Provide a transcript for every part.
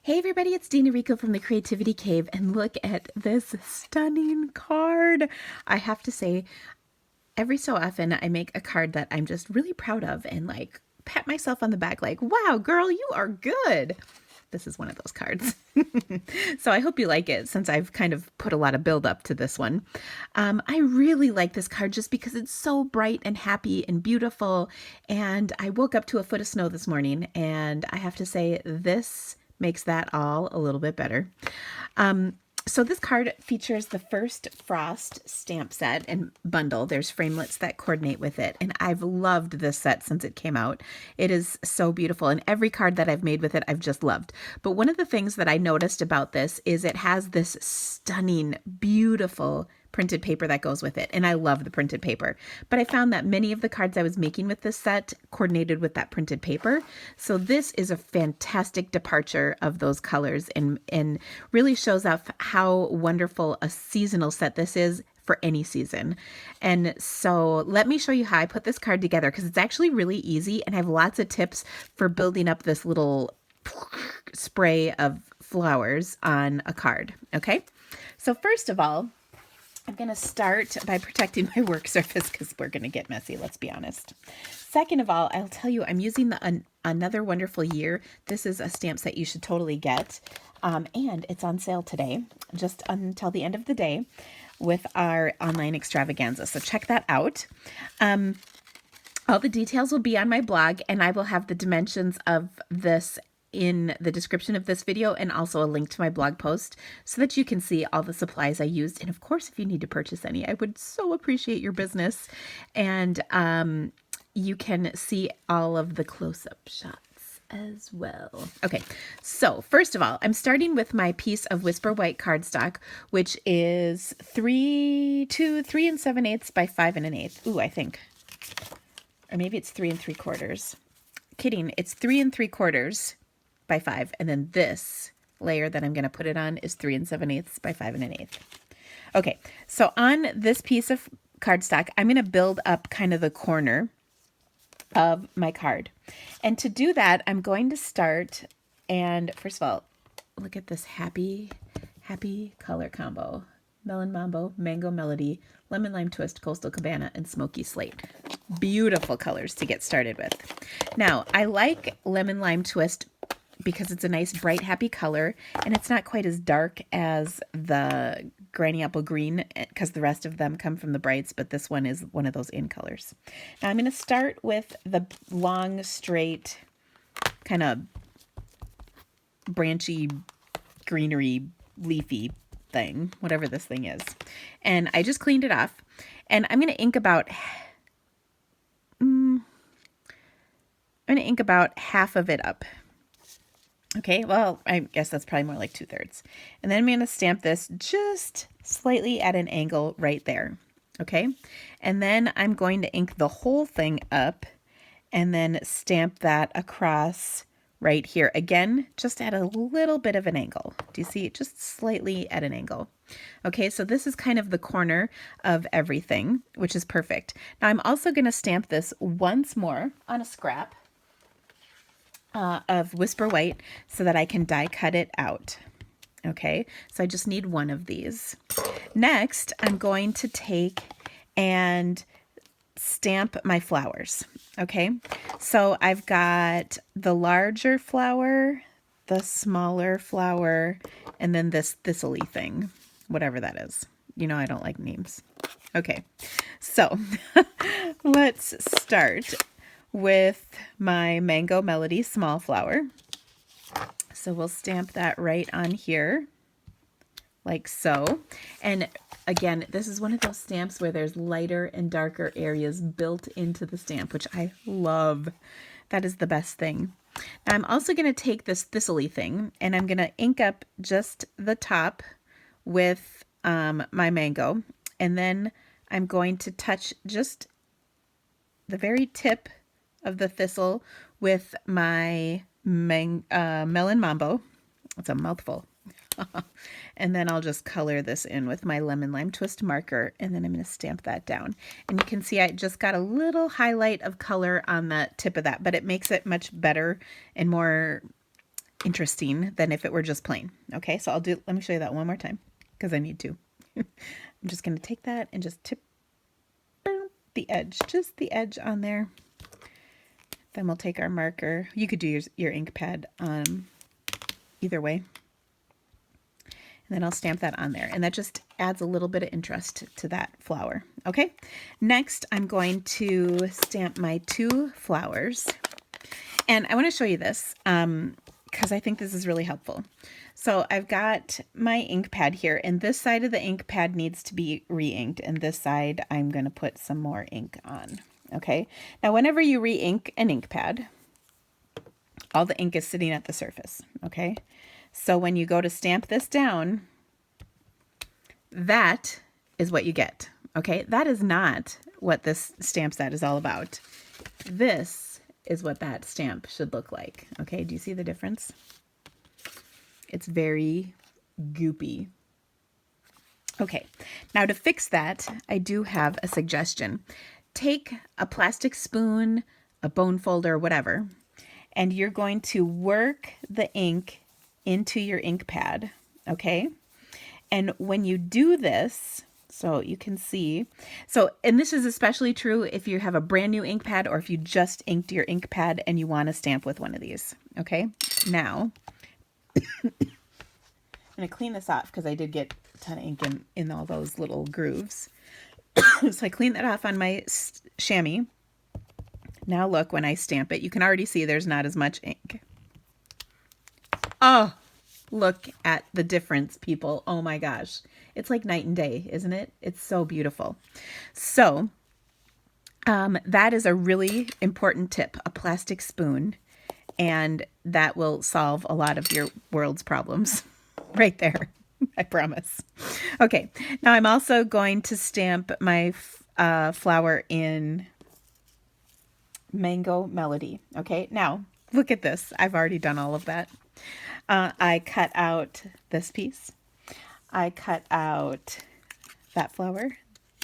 Hey everybody, it's Dina Rico from the Creativity Cave, and look at this stunning card. I have to say, every so often I make a card that I'm just really proud of and like pat myself on the back like, wow, girl, you are good. This is one of those cards. So I hope you like it since I've kind of put a lot of build up to this one. I really like this card just because it's so bright and happy and beautiful. And I woke up to a foot of snow this morning, and I have to say this makes that all a little bit better. So this card features the first Frost stamp set and bundle. There's framelits that coordinate with it, and I've loved this set since it came out. It is so beautiful, and every card that I've made with it, I've just loved. But one of the things that I noticed about this is it has this stunning, beautiful printed paper that goes with it, and I love the printed paper. But I found that many of the cards I was making with this set coordinated with that printed paper. So this is a fantastic departure of those colors and really shows off how wonderful a seasonal set this is for any season. And so let me show you how I put this card together, because it's actually really easy, and I have lots of tips for building up this little spray of flowers on a card. Okay, so first of all, I'm going to start by protecting my work surface because we're going to get messy, let's be honest. Second of all, I'll tell you, I'm using the Another Wonderful Year. This is a stamp set you should totally get. And it's on sale today, just until the end of the day, with our online extravaganza. So check that out. All the details will be on my blog, and I will have the dimensions of this in the description of this video, and also a link to my blog post so that you can see all the supplies I used. And of course, if you need to purchase any, I would so appreciate your business. And you can see all of the close-up shots as well. Okay, so first of all, I'm starting with my piece of Whisper White cardstock, which is 3 7/8 by 5 1/8. Ooh, I think. Or maybe it's 3 3/4. Kidding, it's 3 3/4 by 5, and then this layer that I'm going to put it on is 3 7/8 by 5 1/8. Okay, so on this piece of cardstock, I'm going to build up kind of the corner of my card. And to do that, I'm going to start, and first of all, look at this happy color combo. Melon Mambo, Mango Melody, Lemon Lime Twist, Coastal Cabana, and Smoky Slate. Beautiful colors to get started with. Now, I like Lemon Lime Twist because it's a nice, bright, happy color, and it's not quite as dark as the Granny Apple Green, because the rest of them come from the brights, but this one is one of those in colors. Now, I'm going to start with the long, straight, kind of branchy, greenery, leafy thing, whatever this thing is. And I just cleaned it off, and I'm going to ink about half of it up. Okay, well, I guess that's probably more like 2/3. And then I'm going to stamp this just slightly at an angle right there. Okay, and then I'm going to ink the whole thing up and then stamp that across right here. Again, just at a little bit of an angle. Do you see it? Just slightly at an angle. Okay, so this is kind of the corner of everything, which is perfect. Now I'm also going to stamp this once more on a scrap of Whisper White so that I can die cut it out. Okay, so I just need one of these. Next, I'm going to take and stamp my flowers. Okay, so I've got the larger flower, the smaller flower, and then this thistle-y thing, whatever that is. You know I don't like names. Okay, so let's start with my Mango Melody small flower. So we'll stamp that right on here, like so. And again, this is one of those stamps where there's lighter and darker areas built into the stamp, which I love. That is the best thing. Now I'm also going to take this thistle-y thing, and I'm going to ink up just the top with my mango, and then I'm going to touch just the very tip of the thistle with my Melon Mambo. It's a mouthful. And then I'll just color this in with my Lemon Lime Twist marker, and then I'm going to stamp that down. And you can see I just got a little highlight of color on the tip of that, but it makes it much better and more interesting than if it were just plain. Okay, so let me show you that one more time because I need to. I'm just going to take that and just tip the edge, just the edge on there. Then we'll take our marker. You could do your ink pad either way. And then I'll stamp that on there. And that just adds a little bit of interest to that flower. Okay, next I'm going to stamp my 2 flowers. And I want to show you this because I think this is really helpful. So I've got my ink pad here, and this side of the ink pad needs to be re-inked, and this side I'm going to put some more ink on. Okay, now whenever you re-ink an ink pad, all the ink is sitting at the surface. Okay, so when you go to stamp this down, that is what you get. Okay, that is not what this stamp set is all about. This is what that stamp should look like. Okay, do you see the difference? It's very goopy. Okay, now to fix that, I do have a suggestion. Take a plastic spoon, a bone folder, whatever, and you're going to work the ink into your ink pad, okay? And when you do this, so you can see, and this is especially true if you have a brand new ink pad or if you just inked your ink pad and you want to stamp with one of these, okay? Now, I'm going to clean this off because I did get a ton of ink in all those little grooves. So I cleaned that off on my chamois. Now look, when I stamp it, you can already see there's not as much ink. Oh, look at the difference, people. Oh my gosh. It's like night and day, isn't it? It's so beautiful. So that is a really important tip, a plastic spoon, and that will solve a lot of your world's problems right there. I promise. Okay, now I'm also going to stamp my flower in Mango Melody. Okay, now look at this. I've already done all of that. I cut out this piece. I cut out that flower,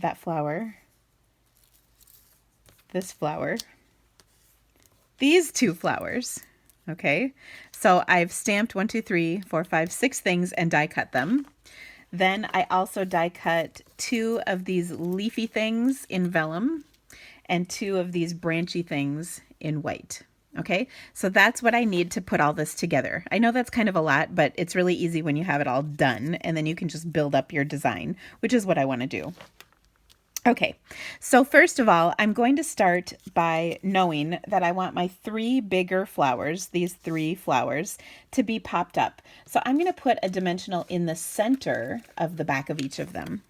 this flower, these 2 flowers. Okay, so I've stamped 1, 2, 3, 4, 5, 6 things and die cut them. Then I also die cut 2 of these leafy things in vellum and 2 of these branchy things in white. Okay, so that's what I need to put all this together. I know that's kind of a lot, but it's really easy when you have it all done, and then you can just build up your design, which is what I want to do. Okay, so first of all, I'm going to start by knowing that I want my 3 bigger flowers, these 3 flowers, to be popped up. So I'm going to put a dimensional in the center of the back of each of them.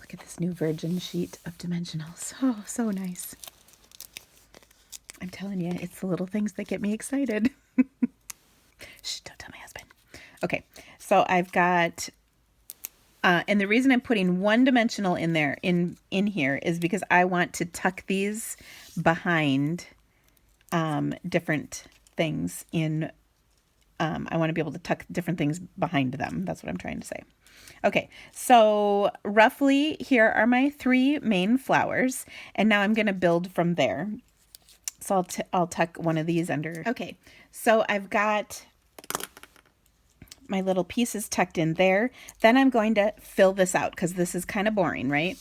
Look at this new virgin sheet of dimensionals. Oh, so nice. I'm telling you, it's the little things that get me excited. Shh, don't tell my husband. Okay, so I've got... and the reason I'm putting 1 dimensional in there, in here, is because I want to tuck these behind different things in, I want to be able to tuck different things behind them. That's what I'm trying to say. Okay, so roughly here are my 3 main flowers, and now I'm going to build from there. So I'll tuck one of these under. Okay, so I've got my little pieces tucked in there. Then I'm going to fill this out because this is kind of boring, right?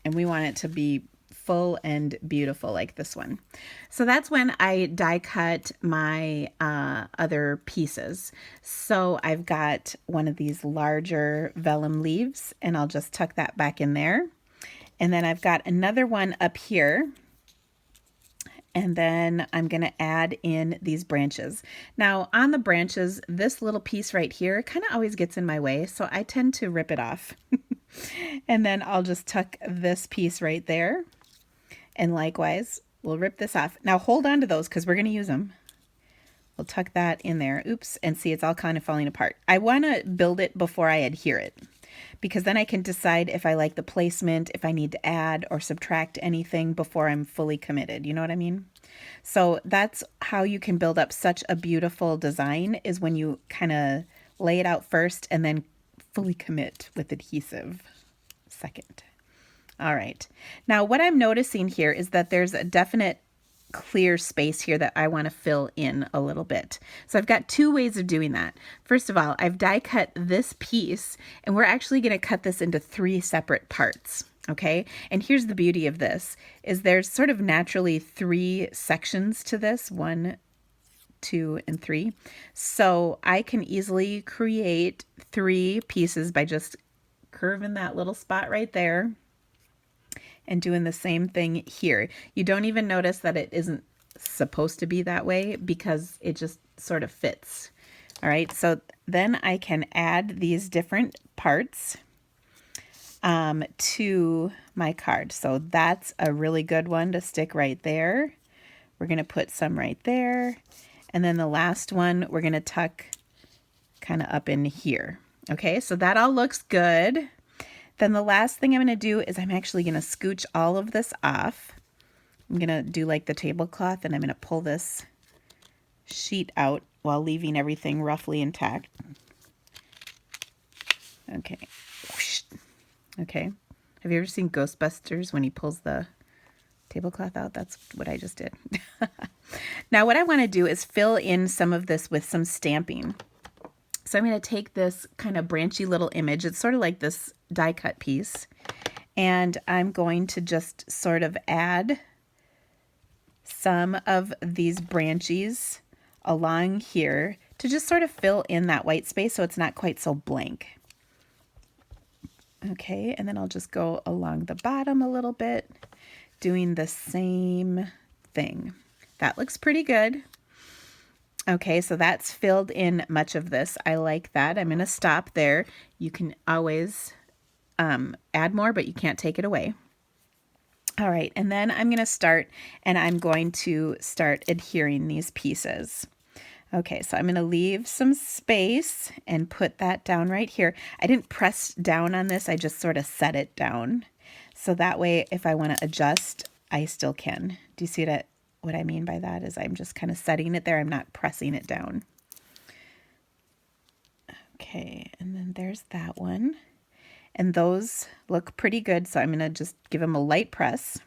And we want it to be full and beautiful like this one. So that's when I die cut my other pieces. So I've got one of these larger vellum leaves, and I'll just tuck that back in there. And then I've got another one up here. And then I'm going to add in these branches. Now on the branches, this little piece right here kind of always gets in my way, so I tend to rip it off. And then I'll just tuck this piece right there. And likewise, we'll rip this off. Now hold on to those because we're going to use them. We'll tuck that in there. Oops, and see, it's all kind of falling apart. I want to build it before I adhere it, because then I can decide if I like the placement, if I need to add or subtract anything before I'm fully committed. You know what I mean? So that's how you can build up such a beautiful design, is when you kind of lay it out first and then fully commit with adhesive second. All right. Now what I'm noticing here is that there's a definite clear space here that I want to fill in a little bit. So I've got two ways of doing that. First of all, I've die cut this piece, and we're actually going to cut this into 3 separate parts. Okay, and here's the beauty of this, is there's sort of naturally 3 sections to this, 1, 2, and 3. So I can easily create 3 pieces by just curving that little spot right there and doing the same thing here. You don't even notice that it isn't supposed to be that way because it just sort of fits. All right, so then I can add these different parts to my card. So that's a really good one to stick right there. We're going to put some right there. And then the last one, we're going to tuck kind of up in here. Okay, so that all looks good. Then the last thing I'm going to do is I'm actually going to scooch all of this off. I'm going to do like the tablecloth, and I'm going to pull this sheet out while leaving everything roughly intact. Okay. Okay. Have you ever seen Ghostbusters when he pulls the tablecloth out? That's what I just did. Now what I want to do is fill in some of this with some stamping. So I'm going to take this kind of branchy little image. It's sort of like this die cut piece. And I'm going to just sort of add some of these branches along here to just sort of fill in that white space so it's not quite so blank. Okay, and then I'll just go along the bottom a little bit, doing the same thing. That looks pretty good. Okay, so that's filled in much of this. I like that. I'm going to stop there. You can always add more, but you can't take it away. All right, and then I'm going to start, and I'm going to start adhering these pieces. Okay, so I'm going to leave some space and put that down right here. I didn't press down on this. I just sort of set it down. So that way, if I want to adjust, I still can. Do you see that? What I mean by that is I'm just kind of setting it there. I'm not pressing it down. Okay, and then there's that one. And those look pretty good, so I'm going to just give them a light press.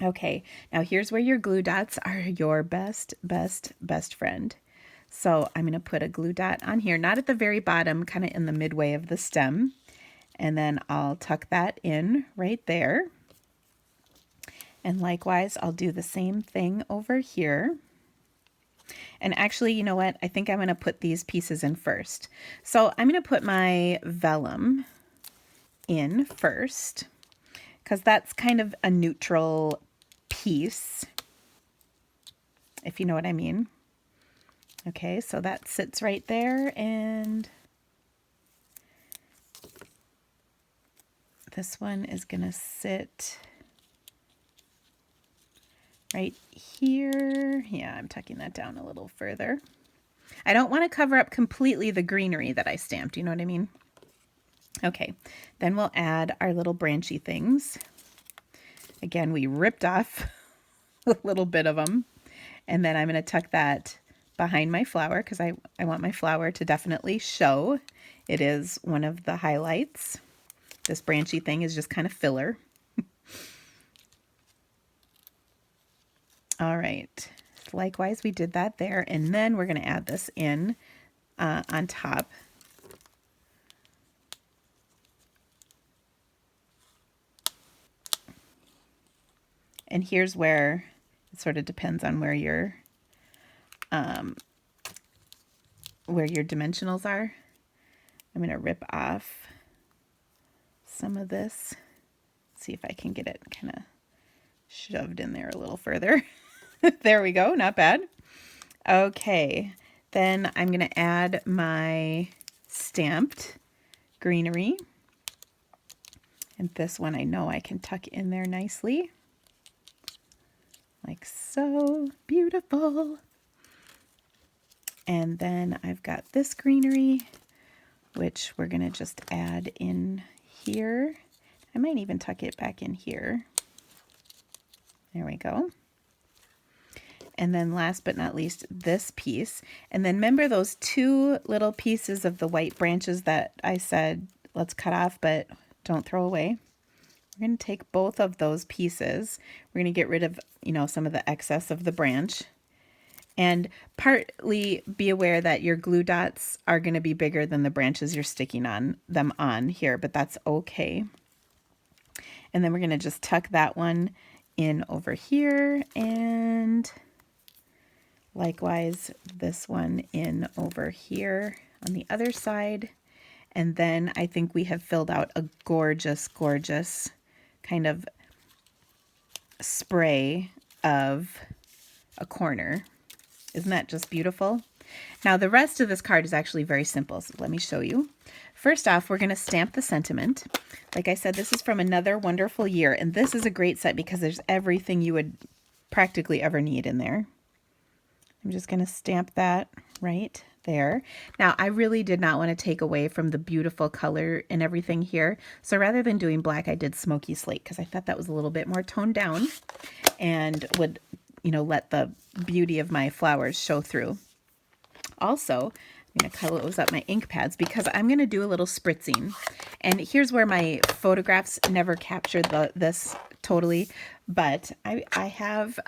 Okay, now here's where your glue dots are your best friend. So I'm going to put a glue dot on here, not at the very bottom, kind of in the midway of the stem. And then I'll tuck that in right there. And likewise, I'll do the same thing over here. And actually, you know what? I think I'm going to put these pieces in first. So I'm going to put my vellum in first, because that's kind of a neutral piece, if you know what I mean. Okay, so that sits right there, and this one is going to sit right here. Yeah, I'm tucking that down a little further. I don't want to cover up completely the greenery that I stamped, you know what I mean? Okay, then we'll add our little branchy things. Again, we ripped off a little bit of them. And then I'm going to tuck that behind my flower because I want my flower to definitely show. It is one of the highlights. This branchy thing is just kind of filler. All right, likewise we did that there, and then we're going to add this in on top. And here's where it sort of depends on where your dimensionals are. I'm going to rip off some of this. See if I can get it kind of shoved in there a little further. There we go, not bad. Okay, then I'm going to add my stamped greenery. And this one I know I can tuck in there nicely. Like so. Beautiful. And then I've got this greenery, which we're going to just add in here. I might even tuck it back in here. There we go. And then last but not least, this piece. And then remember those 2 little pieces of the white branches that I said, let's cut off, but don't throw away. We're going to take both of those pieces. We're going to get rid of, some of the excess of the branch. And partly be aware that your glue dots are going to be bigger than the branches you're sticking on here, but that's okay. And then we're going to just tuck that one in over here, and likewise this one in over here on the other side. And then I think we have filled out a gorgeous, gorgeous kind of spray of a corner. Isn't that just beautiful? Now the rest of this card is actually very simple, so let me show you. First off, we're going to stamp the sentiment. Like I said, this is from Another Wonderful Year, and this is a great set because there's everything you would practically ever need in there. I'm just going to stamp that right there. Now, I really did not want to take away from the beautiful color and everything here, so rather than doing black, I did Smoky Slate because I thought that was a little bit more toned down and would, let the beauty of my flowers show through. Also, I'm going to close up my ink pads because I'm going to do a little spritzing. And here's where my photographs never captured this totally, but I have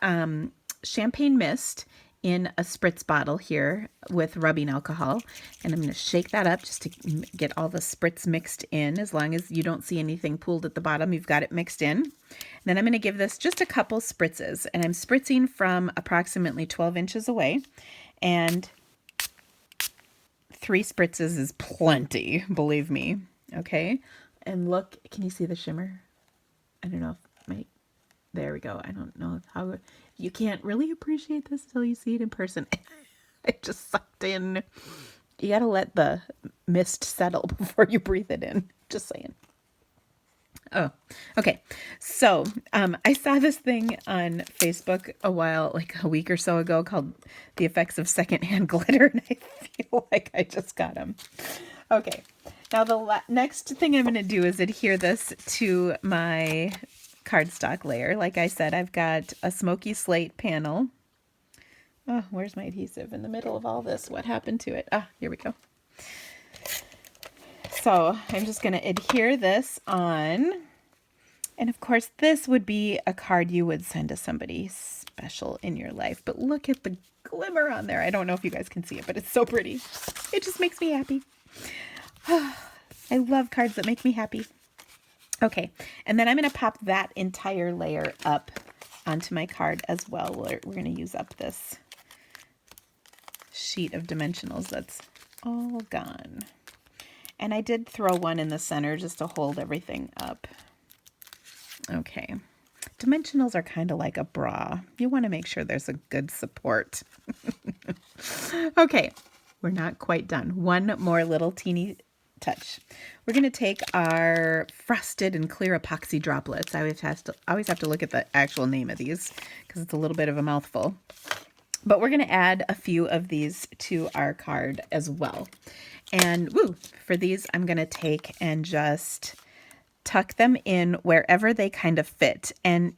champagne mist in a spritz bottle here with rubbing alcohol, and I'm going to shake that up just to get all the spritz mixed in. As long as you don't see anything pooled at the bottom, you've got it mixed in. And then I'm going to give this just a couple spritzes, and I'm spritzing from approximately 12 inches away, and 3 spritzes is plenty, believe me. Okay, and look, can you see the shimmer? I don't know if there we go. I don't know how you can't really appreciate this until you see it in person. It just sucked in. You got to let the mist settle before you breathe it in. Just saying. Oh, okay. So I saw this thing on Facebook like a week or so ago, called The Effects of Secondhand Glitter, and I feel like I just got them. Okay. Now the next thing I'm going to do is adhere this to my cardstock layer. Like I said, I've got a Smoky Slate panel. Oh, where's my adhesive in the middle of all this? What happened to it? Ah, here we go. So I'm just going to adhere this on. And of course, this would be a card you would send to somebody special in your life. But look at the glimmer on there. I don't know if you guys can see it, but it's so pretty. It just makes me happy. I love cards that make me happy. Okay, and then I'm going to pop that entire layer up onto my card as well. We're going to use up this sheet of dimensionals that's all gone. And I did throw one in the center just to hold everything up. Okay, dimensionals are kind of like a bra. You want to make sure there's a good support. Okay, we're not quite done. One more little teeny touch. We're going to take our frosted and clear epoxy droplets. I always have to look at the actual name of these because it's a little bit of a mouthful. But we're going to add a few of these to our card as well. And for these, I'm going to take and just tuck them in wherever they kind of fit. And,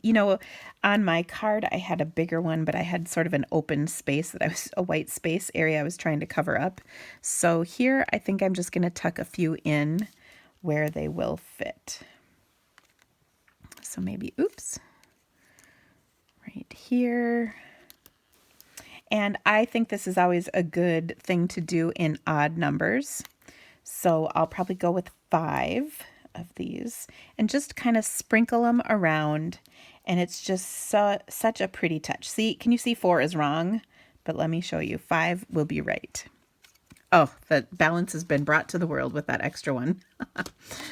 on my card, I had a bigger one, but I had sort of an open space a white space area I was trying to cover up. So here, I think I'm just going to tuck a few in where they will fit. So maybe, right here. And I think this is always a good thing to do in odd numbers. So I'll probably go with 5 of these and just kind of sprinkle them around. And it's just such a pretty touch. See, can you see 4 is wrong? But let me show you. 5 will be right. Oh, the balance has been brought to the world with that extra one.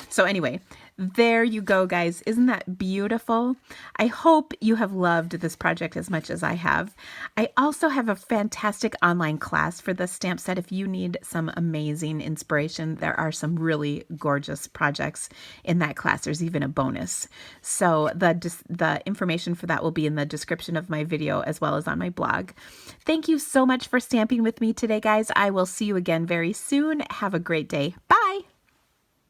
So anyway, there you go, guys. Isn't that beautiful? I hope you have loved this project as much as I have. I also have a fantastic online class for this stamp set. If you need some amazing inspiration, there are some really gorgeous projects in that class. There's even a bonus. So the information for that will be in the description of my video as well as on my blog. Thank you so much for stamping with me today, guys. I will see you again very soon. Have a great day. Bye.